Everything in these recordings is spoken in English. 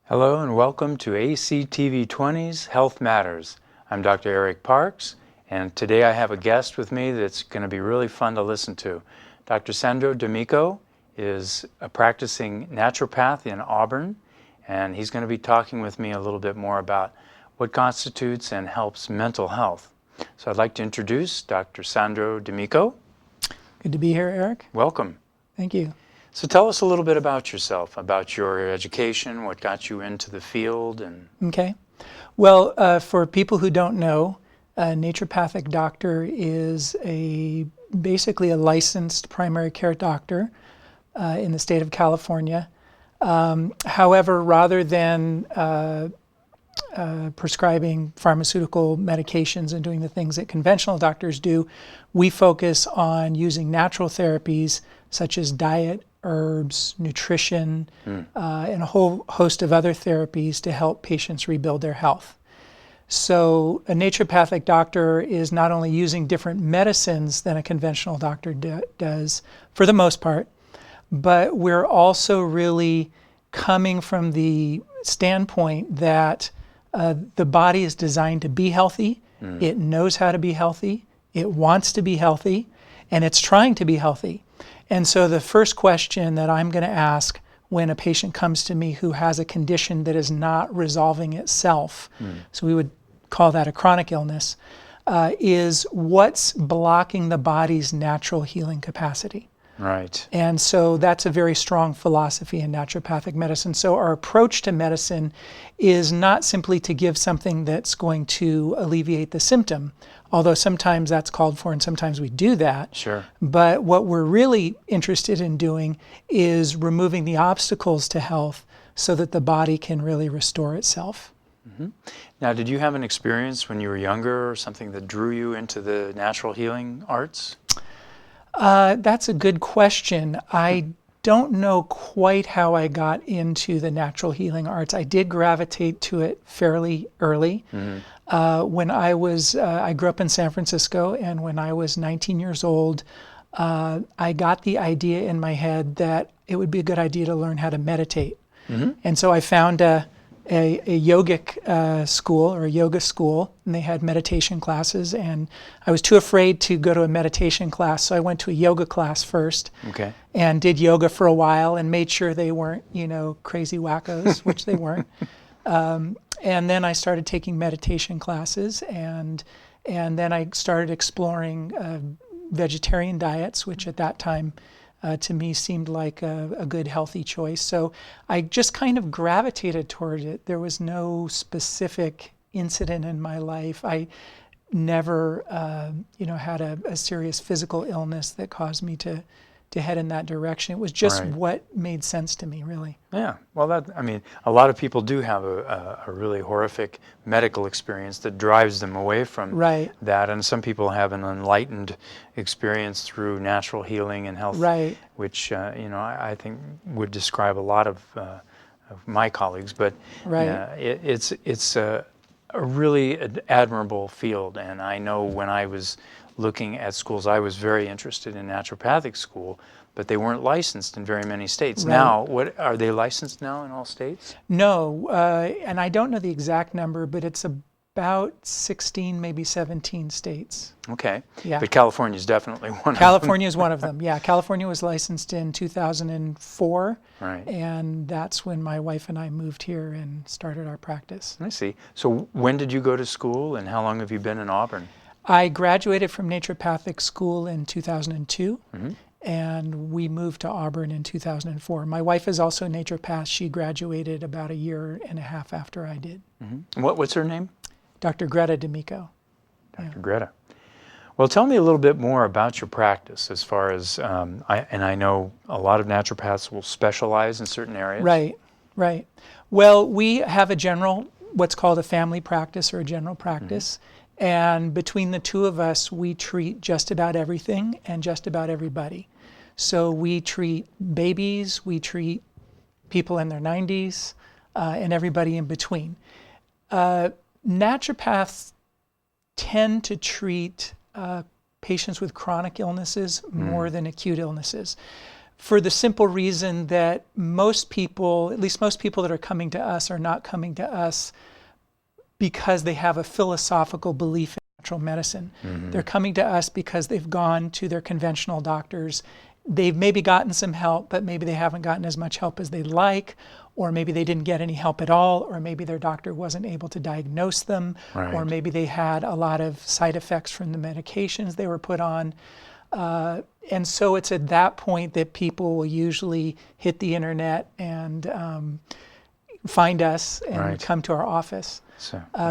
Hello and welcome to ACTV 20's Health Matters. I'm Dr. Erich Parks, and today I have a guest with me that's going to be really fun to listen to. Dr. Sandro D'Amico is a practicing naturopath in Auburn, and he's going to be talking with me a little bit more about what constitutes and helps mental health. So I'd like to introduce Dr. Sandro D'Amico. Good to be here, Eric. Welcome. Thank you. So tell us a little bit about yourself, about your education, what got you into the field. Okay. Well, for people who don't know, a naturopathic doctor is basically a licensed primary care doctor in the state of California. However, rather than prescribing pharmaceutical medications and doing the things that conventional doctors do, we focus on using natural therapies such as diet, herbs, nutrition, and a whole host of other therapies to help patients rebuild their health. So a naturopathic doctor is not only using different medicines than a conventional doctor does, for the most part, but we're also really coming from the standpoint that the body is designed to be healthy. It knows how to be healthy. It wants to be healthy, and it's trying to be healthy. And so the first question that I'm going to ask when a patient comes to me who has a condition that is not resolving itself, so we would call that a chronic illness, is what's blocking the body's natural healing capacity. Right. And so that's a very strong philosophy in naturopathic medicine. So our approach to medicine is not simply to give something that's going to alleviate the symptom, although sometimes that's called for and sometimes we do that. Sure. But what we're really interested in doing is removing the obstacles to health so that the body can really restore itself. Mm-hmm. Now, did you have an experience when you were younger or something that drew you into the natural healing arts? That's a good question. I don't know quite how I got into the natural healing arts. I did gravitate to it fairly early. When I grew up in San Francisco, and when I was 19 years old, I got the idea in my head that it would be a good idea to learn how to meditate. And so I found a yogic school or a yoga school, and they had meditation classes, and I was too afraid to go to a meditation class, so I went to a yoga class first. Okay. And did yoga for a while and made sure they weren't, crazy wackos, which they weren't. And then I started taking meditation classes, and then I started exploring vegetarian diets, which at that time to me seemed like a good healthy choice. So I just kind of gravitated toward it. There was no specific incident in my life. I never had a serious physical illness that caused me to head in that direction. It was just what made sense to me, really. Yeah. Well, a lot of people do have a really horrific medical experience that drives them away from that, and some people have an enlightened experience through natural healing and health, which I think would describe a lot of my colleagues. But it's a really admirable field, and I know when I was looking at schools, I was very interested in naturopathic school, but they weren't licensed in very many states. Now, are they licensed now in all states? No, and I don't know the exact number, but it's about 16, maybe 17 states. Okay. Yeah. But California is definitely one of them. California is one of them. Yeah, California was licensed in 2004. Right. And that's when my wife and I moved here and started our practice. I see. So when did you go to school, and how long have you been in Auburn? I graduated from naturopathic school in 2002, and we moved to Auburn in 2004. My wife is also a naturopath. She graduated about a year and a half after I did. What's her name? Dr. Greta D'Amico. Dr. Greta. Well, tell me a little bit more about your practice as far as, I know a lot of naturopaths will specialize in certain areas. Right. Well, we have what's called a family practice or a general practice. And between the two of us, we treat just about everything and just about everybody. So we treat babies, we treat people in their 90s, and everybody in between. Naturopaths tend to treat patients with chronic illnesses more than acute illnesses. for the simple reason that most people, at least most people that are coming to us, are not coming to us because they have a philosophical belief in natural medicine. They're coming to us because they've gone to their conventional doctors. They've maybe gotten some help, but maybe they haven't gotten as much help as they'd like, or maybe they didn't get any help at all, or maybe their doctor wasn't able to diagnose them, or maybe they had a lot of side effects from the medications they were put on. And so it's at that point that people will usually hit the internet and find us and come to our office.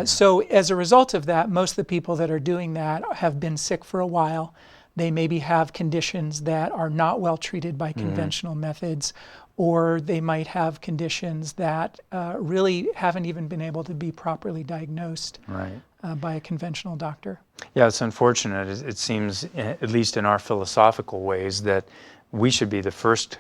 So as a result of that, most of the people that are doing that have been sick for a while. They maybe have conditions that are not well treated by conventional methods, or they might have conditions that really haven't even been able to be properly diagnosed by a conventional doctor. Yeah, it's unfortunate. It seems, at least in our philosophical ways, that we should be the first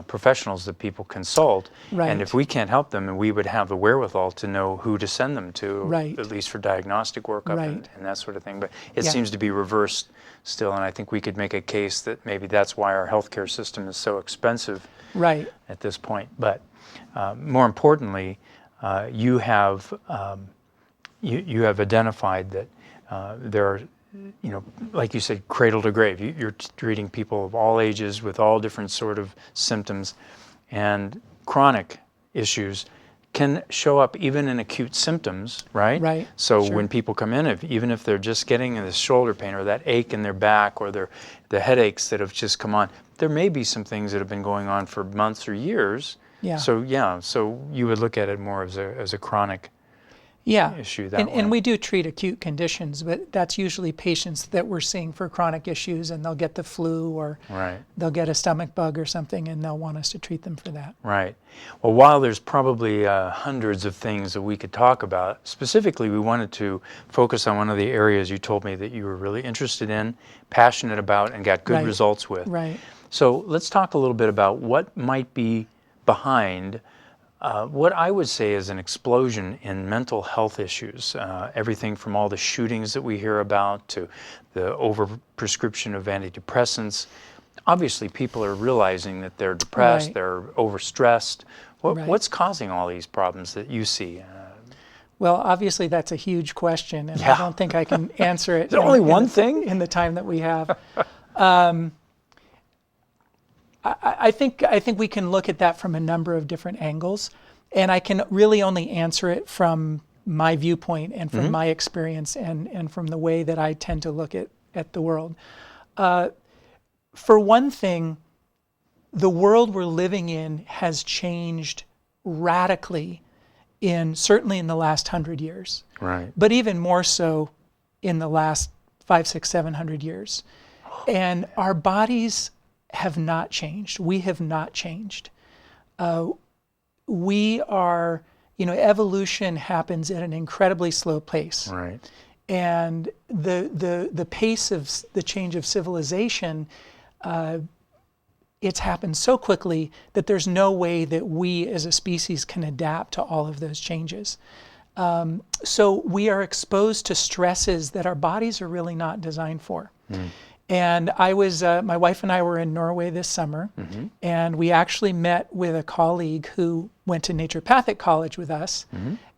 professionals that people consult, and if we can't help them, and we would have the wherewithal to know who to send them to, at least for diagnostic workup and that sort of thing. But it seems to be reversed still, and I think we could make a case that maybe that's why our healthcare system is so expensive at this point. But more importantly, you have identified that there are, like you said, cradle to grave. You're treating people of all ages with all different sort of symptoms, and chronic issues can show up even in acute symptoms, right? So when people come in, even if they're just getting this shoulder pain or that ache in their back or the headaches that have just come on, there may be some things that have been going on for months or years. So you would look at it more as a chronic issue that way. And we do treat acute conditions, but that's usually patients that we're seeing for chronic issues, and they'll get the flu or they'll get a stomach bug or something, and they'll want us to treat them for that. Well, while there's probably hundreds of things that we could talk about, specifically we wanted to focus on one of the areas you told me that you were really interested in, passionate about, and got good results with. So let's talk a little bit about what might be behind what I would say is an explosion in mental health issues, everything from all the shootings that we hear about to the overprescription of antidepressants. Obviously, people are realizing that they're depressed, they're overstressed. What's causing all these problems that you see? Well, obviously, that's a huge question, and I don't think I can answer it. Is there only one thing? In the time that we have. I think we can look at that from a number of different angles, and I can really only answer it from my viewpoint and from my experience and from the way that I tend to look at the world. For one thing, the world we're living in has changed radically certainly in the last 100 years, but even more so in the last 500, 600, 700 years. And our bodies have not changed. We have not changed. We are, evolution happens at an incredibly slow pace. And the pace of the change of civilization, it's happened so quickly that there's no way that we as a species can adapt to all of those changes. So we are exposed to stresses that our bodies are really not designed for. And my wife and I were in Norway this summer, and we actually met with a colleague who went to naturopathic college with us.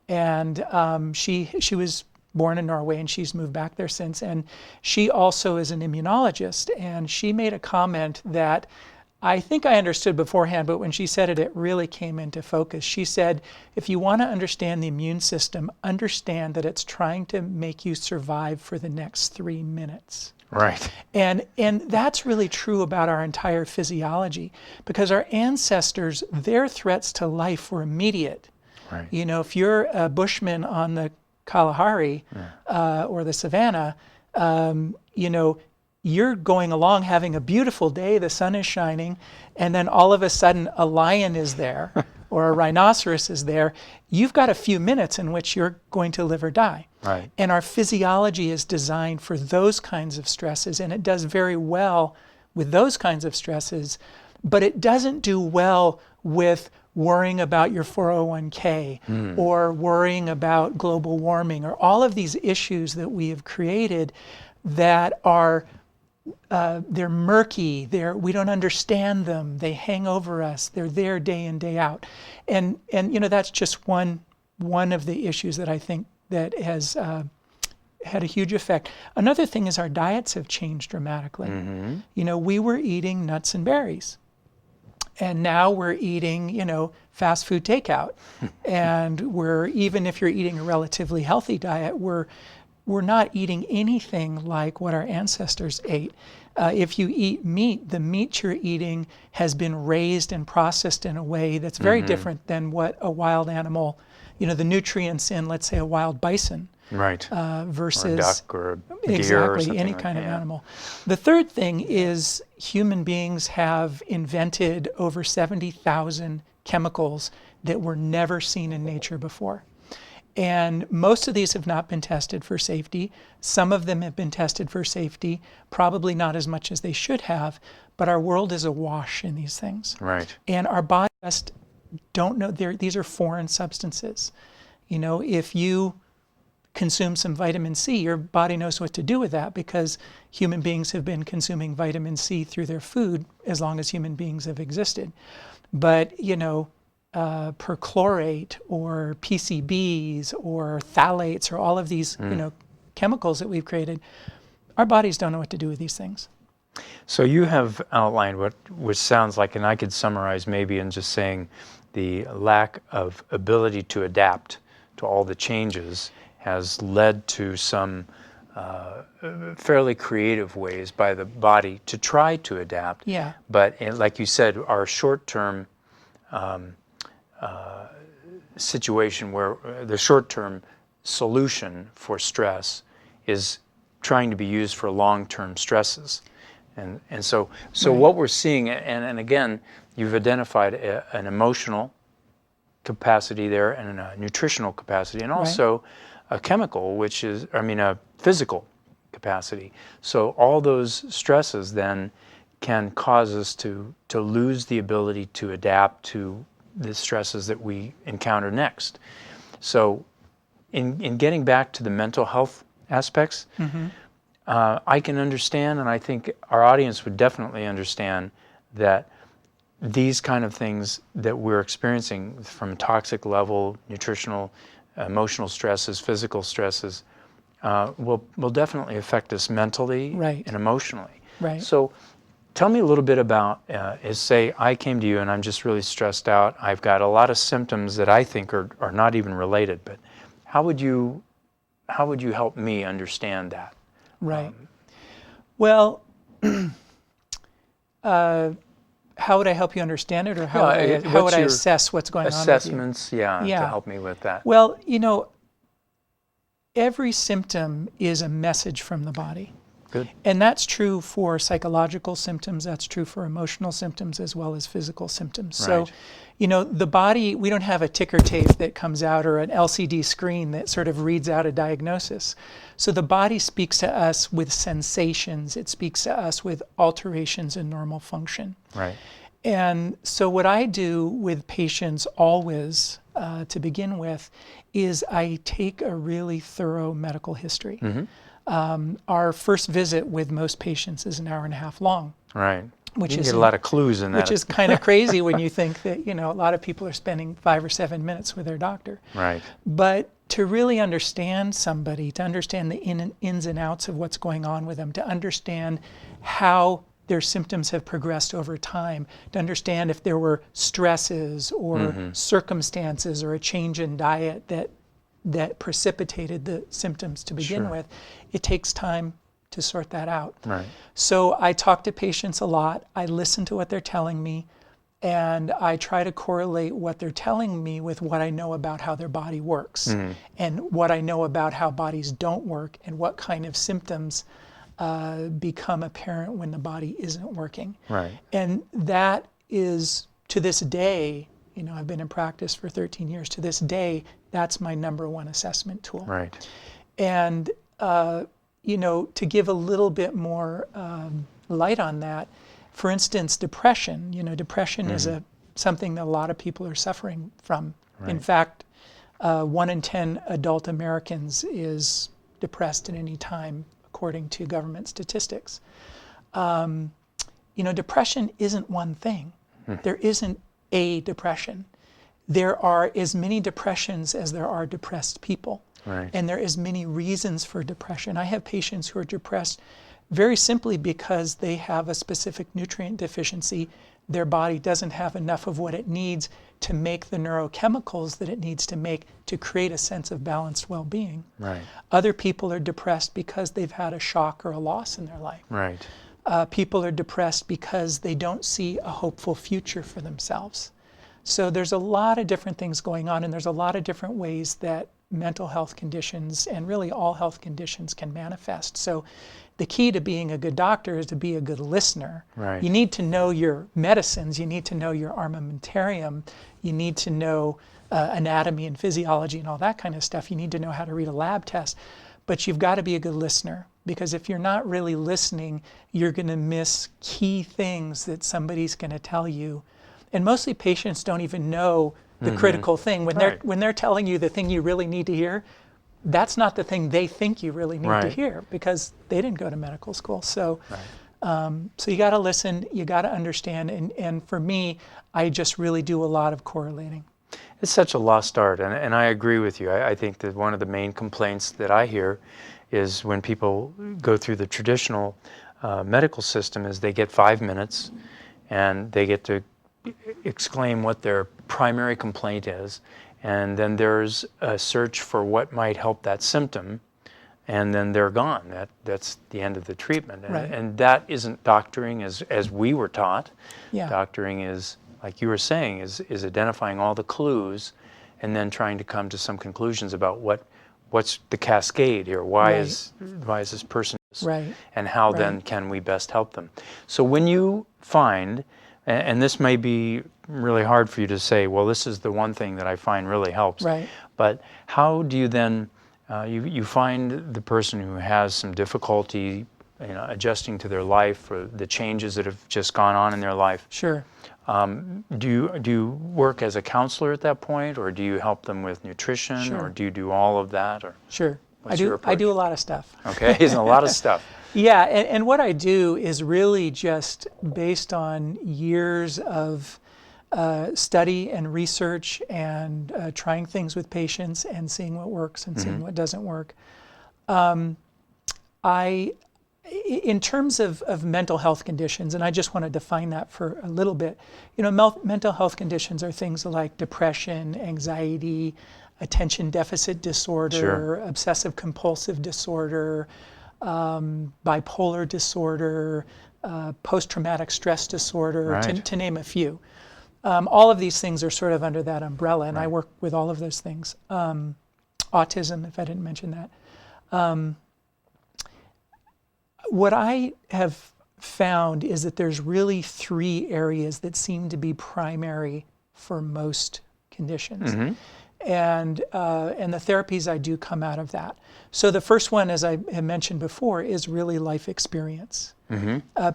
And she was born in Norway, and she's moved back there since. And she also is an immunologist, and she made a comment that I think I understood beforehand, but when she said it, it really came into focus. She said, if you want to understand the immune system, understand that it's trying to make you survive for the next 3 minutes. And that's really true about our entire physiology, because our ancestors, their threats to life were immediate. If you're a bushman on the Kalahari or the savannah, you're going along having a beautiful day, the sun is shining, and then all of a sudden a lion is there or a rhinoceros is there. You've got a few minutes in which you're going to live or die. And our physiology is designed for those kinds of stresses, and it does very well with those kinds of stresses, but it doesn't do well with worrying about your 401k or worrying about global warming or all of these issues that we have created that are they're murky. We don't understand them. They hang over us. They're there day in, day out, and that's just one of the issues that I think that has had a huge effect. Another thing is our diets have changed dramatically. We were eating nuts and berries, and now we're eating fast food takeout, and even if you're eating a relatively healthy diet, we're not eating anything like what our ancestors ate. If you eat meat, the meat you're eating has been raised and processed in a way that's very different than what a wild animal, the nutrients in, let's say, a wild bison. Right. Versus or a duck or a deer exactly or something any like kind that. of animal. The third thing is human beings have invented over 70,000 chemicals that were never seen in nature before. And most of these have not been tested for safety. Some of them have been tested for safety, probably not as much as they should have, but our world is awash in these things. Right. And our body just don't know, these are foreign substances. If you consume some vitamin C, your body knows what to do with that because human beings have been consuming vitamin C through their food as long as human beings have existed. But, perchlorate or PCBs or phthalates or all of these, chemicals that we've created, our bodies don't know what to do with these things. So you have outlined which sounds like, and I could summarize maybe in just saying the lack of ability to adapt to all the changes has led to some fairly creative ways by the body to try to adapt. Yeah. But like you said, our short-term situation where the short-term solution for stress is trying to be used for long-term stresses. And so Right. what we're seeing, and again, you've identified an emotional capacity there and a nutritional capacity, and also a chemical, a physical capacity. So all those stresses then can cause us to lose the ability to adapt to the stresses that we encounter next. So in getting back to the mental health aspects, I can understand, and I think our audience would definitely understand, that these kind of things that we're experiencing from toxic level, nutritional, emotional stresses, physical stresses, will definitely affect us mentally and emotionally. Right. So tell me a little bit about, say I came to you and I'm just really stressed out. I've got a lot of symptoms that I think are not even related, but how would you help me understand that? Right. Well, how would I help you understand it, or how would I assess what's going on with you? Assessments, to help me with that. Well, every symptom is a message from the body. Good. And that's true for psychological symptoms, that's true for emotional symptoms as well as physical symptoms. Right. So, the body, we don't have a ticker tape that comes out or an LCD screen that sort of reads out a diagnosis. So the body speaks to us with sensations, it speaks to us with alterations in normal function. Right. And so what I do with patients always, to begin with, is I take a really thorough medical history. Our first visit with most patients is an hour and a half long. Right. Which you is get a lot of clues in that. Which is kind of crazy when you think that, a lot of people are spending 5 or 7 minutes with their doctor. Right. But to really understand somebody, to understand the ins and outs of what's going on with them, to understand how their symptoms have progressed over time, to understand if there were stresses or circumstances or a change in diet that precipitated the symptoms to begin with, it takes time to sort that out. Right. So I talk to patients a lot. I listen to what they're telling me, and I try to correlate what they're telling me with what I know about how their body works, and what I know about how bodies don't work, and what kind of symptoms become apparent when the body isn't working. Right. And that is, to this day, I've been in practice for 13 years. To this day, that's my number one assessment tool. Right. And to give a little bit more light on that, for instance, depression. Depression is something that a lot of people are suffering from. Right. In fact, 1 in 10 adult Americans is depressed at any time, according to government statistics. You know, depression isn't one thing. There isn't a depression. There are as many depressions as there are depressed people. Right. And there are as many reasons for depression. I have patients who are depressed very simply because they have a specific nutrient deficiency. Their body doesn't have enough of what it needs to make the neurochemicals that it needs to make to create a sense of balanced well-being. Right. Other people are depressed because they've had a shock or a loss in their life. Right. People are depressed because they don't see a hopeful future for themselves. So there's a lot of different things going on, and there's a lot of different ways that mental health conditions and really all health conditions can manifest. So the key to being a good doctor is to be a good listener. Right. You need to know your medicines, you need to know your armamentarium, you need to know anatomy and physiology and all that kind of stuff. You need to know how to read a lab test. But you've got to be a good listener, because if you're not really listening, you're going to miss key things that somebody's going to tell you. And mostly patients don't even know the critical thing. When they're telling you the thing you really need to hear, that's not the thing they think you really need to hear, because they didn't go to medical school. So, so you got to listen, you got to understand. And for me, I just really do a lot of correlating. It's such a lost art, and I agree with you. I think that one of the main complaints that I hear is when people go through the traditional medical system is they get 5 minutes and they get to exclaim what their primary complaint is, and then there's a search for what might help that symptom, and then they're gone. That's the end of the treatment. And that isn't doctoring as we were taught. Doctoring is, like you were saying, is identifying all the clues and then trying to come to some conclusions about what's the cascade here. Why is this person and how then can we best help them? So when you find, and this may be really hard for you to say, well, this is the one thing that I find really helps. But how do you then, you find the person who has some difficulty, adjusting to their life or the changes that have just gone on in their life. Sure. Do you work as a counselor at that point, or do you help them with nutrition, or do you do all of that? Or sure. I do a lot of stuff. Okay, it's a lot of stuff. Yeah, and what I do is really just based on years of study and research and trying things with patients and seeing what works and seeing what doesn't work. In terms of mental health conditions, and I just want to define that for a little bit, mental health conditions are things like depression, anxiety, attention deficit disorder, obsessive compulsive disorder, bipolar disorder, post-traumatic stress disorder, to name a few. All of these things are sort of under that umbrella, and I work with all of those things. Autism, if I didn't mention that. What I have found is that there's really 3 areas that seem to be primary for most conditions. And the therapies I do come out of that. So the first one, as I have mentioned before, is really life experience.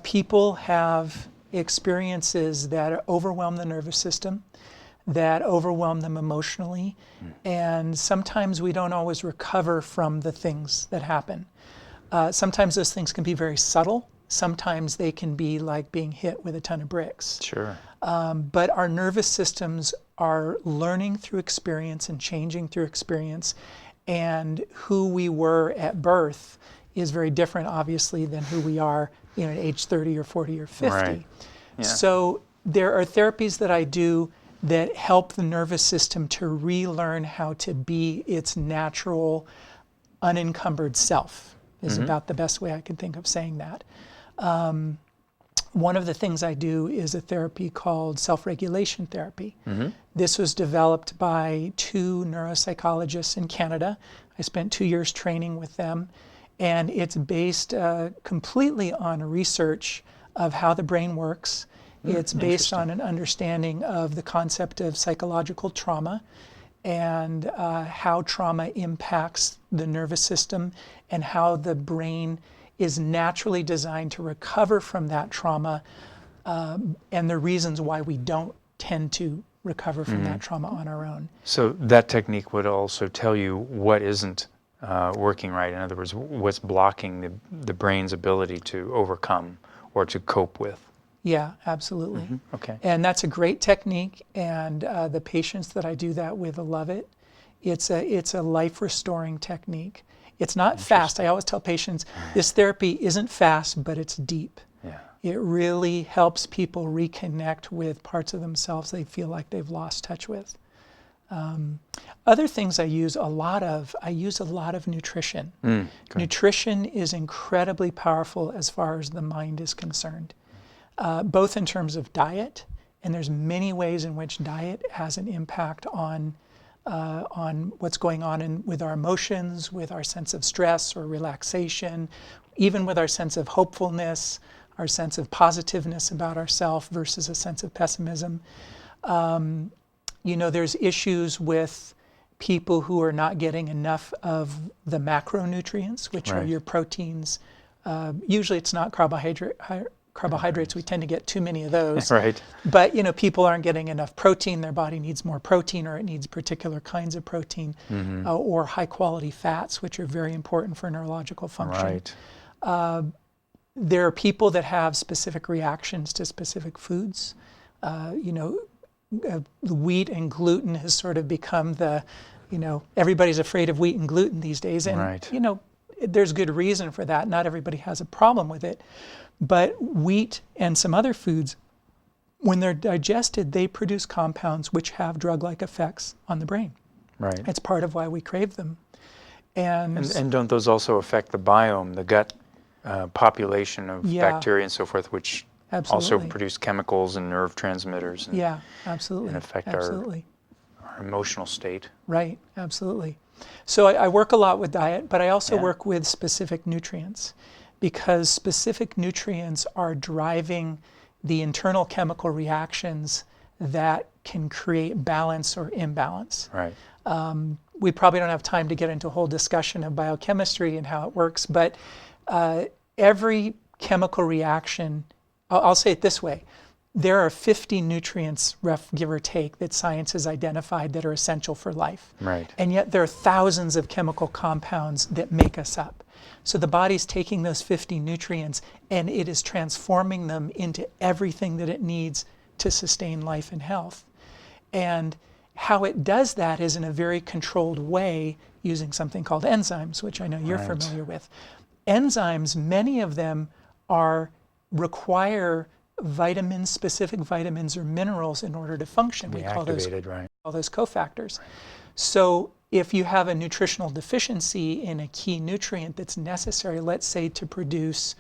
People have experiences that overwhelm the nervous system, that overwhelm them emotionally, and sometimes we don't always recover from the things that happen. Sometimes those things can be very subtle. Sometimes they can be like being hit with a ton of bricks. But our nervous systems are learning through experience and changing through experience, and who we were at birth is very different, obviously, than who we are at age 30 or 40 or 50. So there are therapies that I do that help the nervous system to relearn how to be its natural, unencumbered self, is about the best way I can think of saying that. One of the things I do is a therapy called self-regulation therapy. This was developed by 2 neuropsychologists in Canada. I spent 2 years training with them, and it's based completely on research of how the brain works. It's based on an understanding of the concept of psychological trauma and how trauma impacts the nervous system and how the brain is naturally designed to recover from that trauma, and the reasons why we don't tend to recover from that trauma on our own. So that technique would also tell you what isn't working right. In other words, what's blocking the brain's ability to overcome or to cope with. Yeah, absolutely. Okay. And that's a great technique, and the patients that I do that with love it. It's a life-restoring technique. It's not fast. I always tell patients, this therapy isn't fast, but it's deep. Yeah. It really helps people reconnect with parts of themselves they feel like they've lost touch with. Other things I use a lot of nutrition. Nutrition is incredibly powerful as far as the mind is concerned, both in terms of diet, and there's many ways in which diet has an impact on what's going on with our emotions, with our sense of stress or relaxation, even with our sense of hopefulness, our sense of positiveness about ourselves versus a sense of pessimism. There's issues with people who are not getting enough of the macronutrients, which are your proteins. Usually it's not carbohydrates. We tend to get too many of those. Right. But people aren't getting enough protein. Their body needs more protein, or it needs particular kinds of protein, or high quality fats, which are very important for neurological function. Right. There are people that have specific reactions to specific foods. Wheat and gluten has sort of become everybody's afraid of wheat and gluten these days. And, there's good reason for that. Not everybody has a problem with it. But wheat and some other foods, when they're digested, they produce compounds which have drug-like effects on the brain. Right. It's part of why we crave them. And don't those also affect the biome, the gut population of bacteria and so forth, which also produce chemicals and nerve transmitters and, and affect our emotional state? Right, absolutely. So I work a lot with diet, but I also work with specific nutrients, because specific nutrients are driving the internal chemical reactions that can create balance or imbalance. Right. We probably don't have time to get into a whole discussion of biochemistry and how it works, but every chemical reaction, I'll say it this way, there are 50 nutrients, give or take, that science has identified that are essential for life. Right. And yet there are thousands of chemical compounds that make us up. So the body's taking those 50 nutrients and it is transforming them into everything that it needs to sustain life and health. And how it does that is in a very controlled way using something called enzymes, which I know you're familiar with. Enzymes, many of them require vitamins, specific vitamins or minerals in order to function. We call those cofactors. Right. So if you have a nutritional deficiency in a key nutrient that's necessary, let's say to produce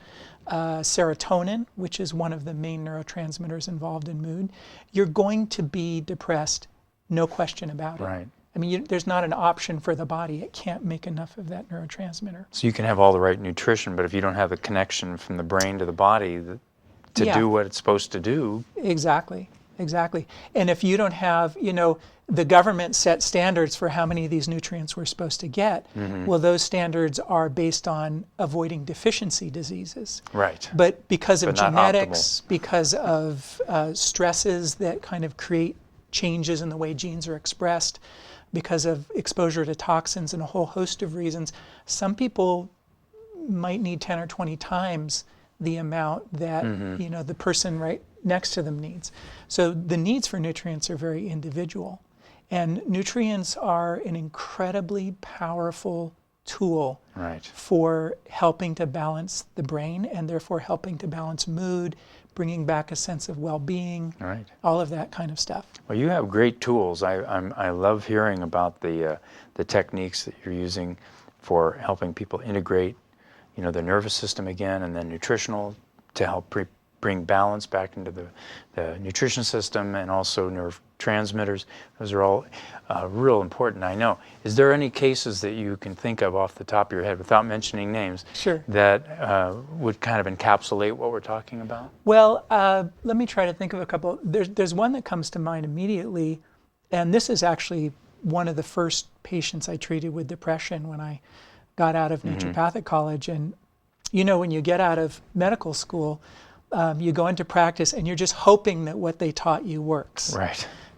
serotonin, which is one of the main neurotransmitters involved in mood, you're going to be depressed, no question about it. Right. I mean, there's not an option for the body. It can't make enough of that neurotransmitter. So you can have all the right nutrition, but if you don't have a connection from the brain to the body to do what it's supposed to do. Exactly. And if you don't have, the government set standards for how many of these nutrients we're supposed to get. Well, those standards are based on avoiding deficiency diseases. Right. But because of genetics, because of stresses that kind of create changes in the way genes are expressed, because of exposure to toxins and a whole host of reasons, some people might need 10 or 20 times the amount that the person right next to them needs. So the needs for nutrients are very individual. And nutrients are an incredibly powerful tool for helping to balance the brain and therefore helping to balance mood, bringing back a sense of well-being, all of that kind of stuff. Well, you have great tools. I love hearing about the techniques that you're using for helping people integrate the nervous system again, and then nutritional to help bring balance back into the nutrition system, and also neurotransmitters. Those are all real important, I know. Is there any cases that you can think of off the top of your head, without mentioning names, that would kind of encapsulate what we're talking about? Well, let me try to think of a couple. There's one that comes to mind immediately, and this is actually one of the first patients I treated with depression when I got out of naturopathic college. And when you get out of medical school, you go into practice and you're just hoping that what they taught you works.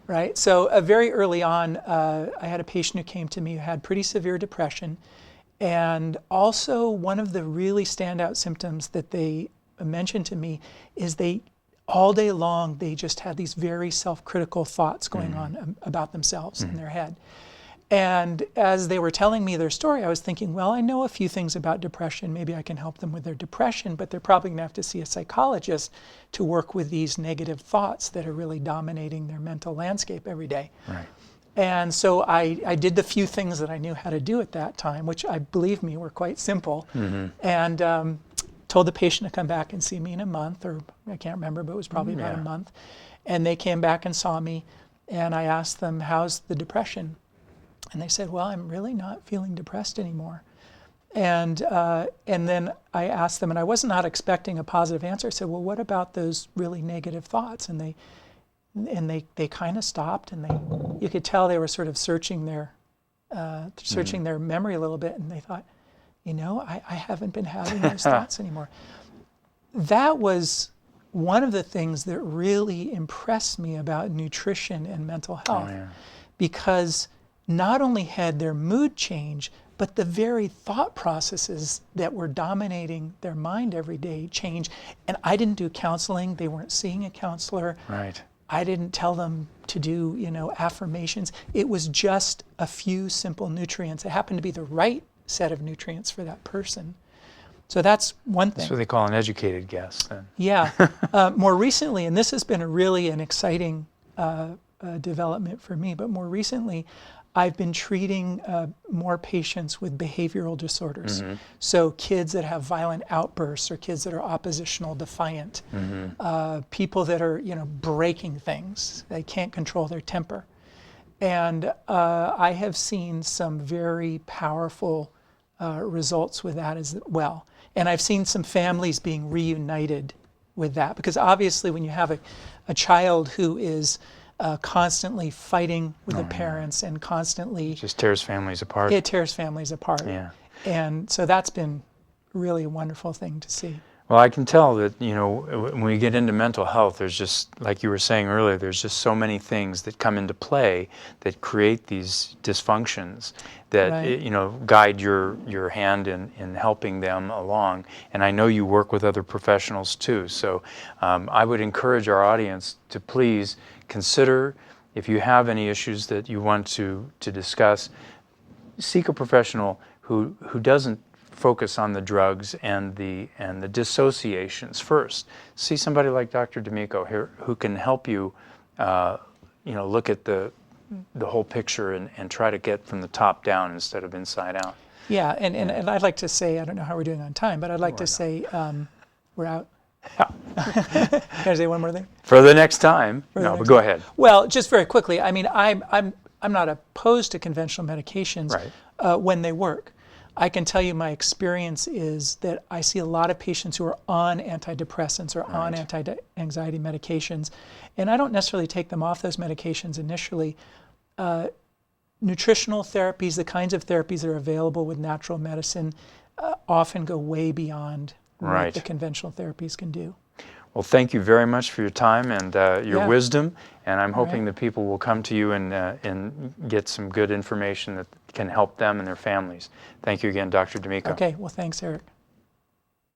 Right. So very early on, I had a patient who came to me who had pretty severe depression, and also one of the really standout symptoms that they mentioned to me is all day long, they just had these very self-critical thoughts going on about themselves in their head. And as they were telling me their story, I was thinking, well, I know a few things about depression. Maybe I can help them with their depression, but they're probably going to have to see a psychologist to work with these negative thoughts that are really dominating their mental landscape every day. Right. And so I did the few things that I knew how to do at that time, which believe me, were quite simple. And told the patient to come back and see me in a month, or I can't remember, but it was probably about a month. And they came back and saw me, and I asked them, how's the depression? And they said, well, I'm really not feeling depressed anymore. And then I asked them, and I was not expecting a positive answer. I said, well, what about those really negative thoughts? And they kind of stopped, and you could tell they were sort of searching their memory a little bit, and they thought, I haven't been having those thoughts anymore. That was one of the things that really impressed me about nutrition and mental health, because not only had their mood change, but the very thought processes that were dominating their mind every day changed. And I didn't do counseling. They weren't seeing a counselor. Right. I didn't tell them to do, affirmations. It was just a few simple nutrients. It happened to be the right set of nutrients for that person. So that's one thing. That's what they call an educated guess then. Yeah. More recently, and this has been an exciting development for me, but more recently, I've been treating more patients with behavioral disorders. So kids that have violent outbursts, or kids that are oppositional defiant, people that are, breaking things. They can't control their temper. And I have seen some very powerful results with that as well. And I've seen some families being reunited with that, because obviously when you have a child who is constantly fighting with the parents and constantly... It just tears families apart. It tears families apart. Yeah. And so that's been really a wonderful thing to see. Well, I can tell that, when we get into mental health, there's just, like you were saying earlier, there's just so many things that come into play that create these dysfunctions that, guide your hand in helping them along. And I know you work with other professionals too. So I would encourage our audience to please consider, if you have any issues that you want to discuss, seek a professional who doesn't focus on the drugs and the dissociations first. See somebody like Dr. D'Amico here who can help you, look at the whole picture and try to get from the top down instead of inside out. Yeah, and I'd like to say, I don't know how we're doing on time, but I'd like to say we're out. Yeah. Can I say one more thing? For the next time. No, but go ahead. Well, just very quickly, I mean, I'm not opposed to conventional medications when they work. I can tell you my experience is that I see a lot of patients who are on antidepressants or on anti-anxiety medications, and I don't necessarily take them off those medications initially. Nutritional therapies, the kinds of therapies that are available with natural medicine, often go way beyond what the conventional therapies can do. Well, thank you very much for your time and your wisdom, and I'm hoping that people will come to you and get some good information that can help them and their families. Thank you again, Dr. D'Amico. Okay, well, thanks, Eric.